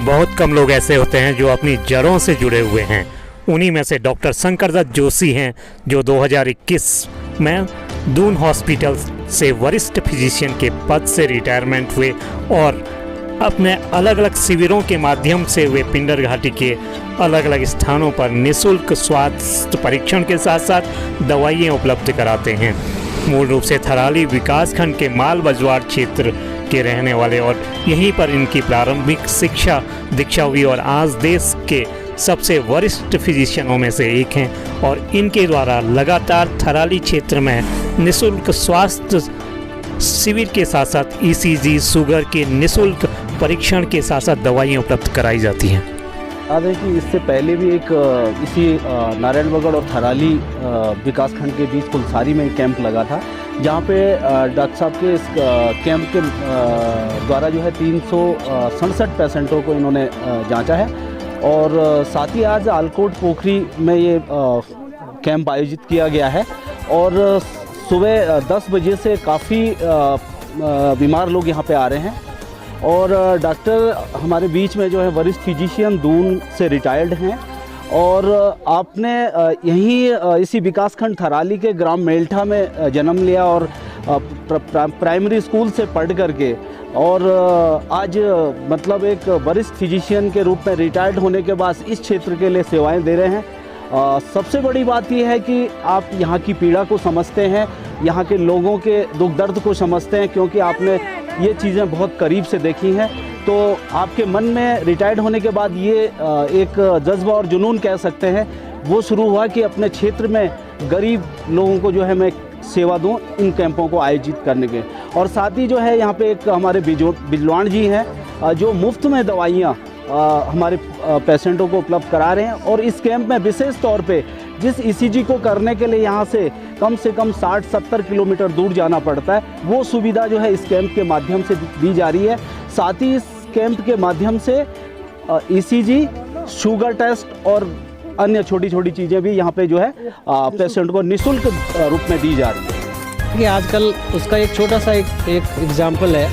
बहुत कम लोग ऐसे होते हैं जो अपनी जड़ों से जुड़े हुए हैं। उन्हीं में से डॉक्टर शंकर दत्त जोशी हैं, जो 2021 में दून हॉस्पिटल से वरिष्ठ फिजिशियन के पद से रिटायरमेंट हुए और अपने अलग अलग शिविरों के माध्यम से वे पिंडर घाटी के अलग अलग स्थानों पर निःशुल्क स्वास्थ्य परीक्षण के साथ साथ दवाइयाँ उपलब्ध कराते हैं। मूल रूप से थराली विकासखंड के माल बजवाड़ क्षेत्र के रहने वाले और यहीं पर इनकी प्रारंभिक शिक्षा दीक्षा हुई और आज देश के सबसे वरिष्ठ फिजिशियनों में से एक हैं और इनके द्वारा लगातार थराली क्षेत्र में निःशुल्क स्वास्थ्य शिविर के साथ साथ ईसीजी शुगर के निःशुल्क परीक्षण के साथ साथ दवाइयाँ उपलब्ध कराई जाती हैं। याद है कि इससे पहले भी एक इसी नारायणबगड़ और थराली विकासखंड के बीच कुलसारी में एक कैंप लगा था, जहाँ पे डॉक्टर साहब के इस कैंप के द्वारा जो है 367 पेशेंटों को इन्होंने जांचा है। और साथ ही आज आलकोट पोखरी में ये कैंप आयोजित किया गया है और सुबह 10 बजे से काफ़ी बीमार लोग यहाँ पे आ रहे हैं और डॉक्टर हमारे बीच में जो है वरिष्ठ फिजिशियन दून से रिटायर्ड हैं और आपने यहीं इसी विकासखंड थराली के ग्राम मेल्ठा में जन्म लिया और प्राइमरी स्कूल से पढ़ करके और आज मतलब एक वरिष्ठ फिजिशियन के रूप में रिटायर्ड होने के बाद इस क्षेत्र के लिए सेवाएं दे रहे हैं। सबसे बड़ी बात यह है कि आप यहाँ की पीड़ा को समझते हैं, यहाँ के लोगों के दुख दर्द को समझते हैं, क्योंकि आपने ये चीज़ें बहुत करीब से देखी हैं। तो आपके मन में रिटायर्ड होने के बाद ये एक जज्बा और जुनून कह सकते हैं वो शुरू हुआ कि अपने क्षेत्र में गरीब लोगों को जो है मैं सेवा दूं इन कैंपों को आयोजित करने के। और साथ ही जो है यहाँ पे एक हमारे बिजलवाण जी हैं जो मुफ्त में दवाइयाँ हमारे पेशेंटों को उपलब्ध करा रहे हैं। और इस कैंप में विशेष तौर पे जिस ईसीजी को करने के लिए यहाँ से कम 60-70 किलोमीटर दूर जाना पड़ता है, वो सुविधा जो है इस कैंप के माध्यम से दी जा रही है। साथ ही इस कैंप के माध्यम से ईसीजी, शुगर टेस्ट और अन्य छोटी छोटी चीज़ें भी यहाँ पे जो है पेशेंट को निःशुल्क रूप में दी जा रही है। कि आजकल उसका एक छोटा सा एक एग्जाम्पल है,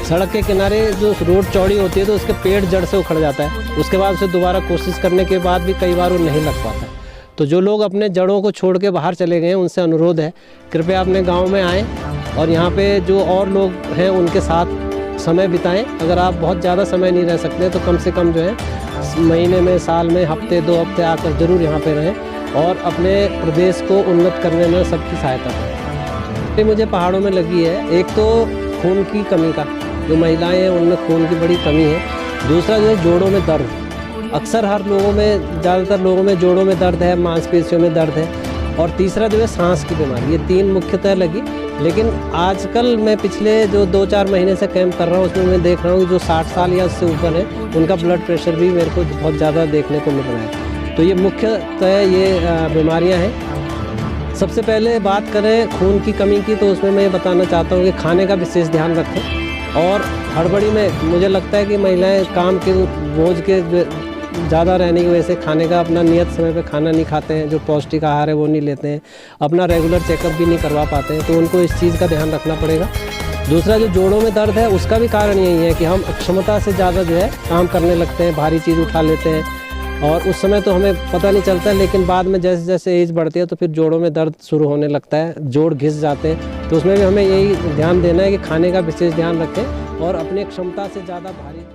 सड़क के किनारे जो रोड चौड़ी होती है तो उसके पेड़ जड़ से उखड़ जाता है, उसके बाद उसे दोबारा कोशिश करने के बाद भी कई बार वो नहीं लग पाता। तो जो लोग अपने जड़ों को छोड़ के बाहर चले गए हैं उनसे अनुरोध है कृपया अपने गांव में आएँ और यहाँ पे जो और लोग हैं उनके साथ समय बिताएं। अगर आप बहुत ज़्यादा समय नहीं रह सकते तो कम से कम जो है महीने में, साल में, हफ्ते 2 हफ्ते आकर ज़रूर यहाँ पे रहें और अपने प्रदेश को उन्नत करने में सबकी सहायता करें। मुझे पहाड़ों में लगी है, एक तो खून की कमी का, जो महिलाएं हैं उनमें खून की बड़ी कमी है। दूसरा जो है जोड़ों में दर्द, अक्सर हर लोगों में, ज़्यादातर लोगों में जोड़ों में दर्द है, मांसपेशियों में दर्द है। और तीसरा जो है सांस की बीमारी। ये 3 मुख्यतः लगी। लेकिन आजकल मैं पिछले जो 2-4 महीने से कैंप कर रहा हूँ उसमें मैं देख रहा हूँ कि जो 60 साल या उससे ऊपर है उनका ब्लड प्रेशर भी मेरे को बहुत ज़्यादा देखने को मिल रहा है। तो ये मुख्यतः ये बीमारियाँ हैं। सबसे पहले बात करें खून की कमी की, तो उसमें मैं ये बताना चाहता हूँ कि खाने का विशेष ध्यान रखें। और हड़बड़ी में मुझे लगता है कि महिलाएं काम के बोझ के ज़्यादा रहने की वजह से खाने का अपना नियत समय पे खाना नहीं खाते हैं, जो पौष्टिक आहार है वो नहीं लेते हैं, अपना रेगुलर चेकअप भी नहीं करवा पाते हैं। तो उनको इस चीज़ का ध्यान रखना पड़ेगा। दूसरा जो जोड़ों में दर्द है उसका भी कारण यही है कि हम क्षमता से ज़्यादा जो है काम करने लगते हैं, भारी चीज़ उठा लेते हैं और उस समय तो हमें पता नहीं चलता है, लेकिन बाद में जैसे जैसे एज बढ़ती है तो फिर जोड़ों में दर्द शुरू होने लगता है, जोड़ घिस जाते हैं। तो उसमें भी हमें यही ध्यान देना है कि खाने का विशेष ध्यान रखें और अपने क्षमता से ज़्यादा भारी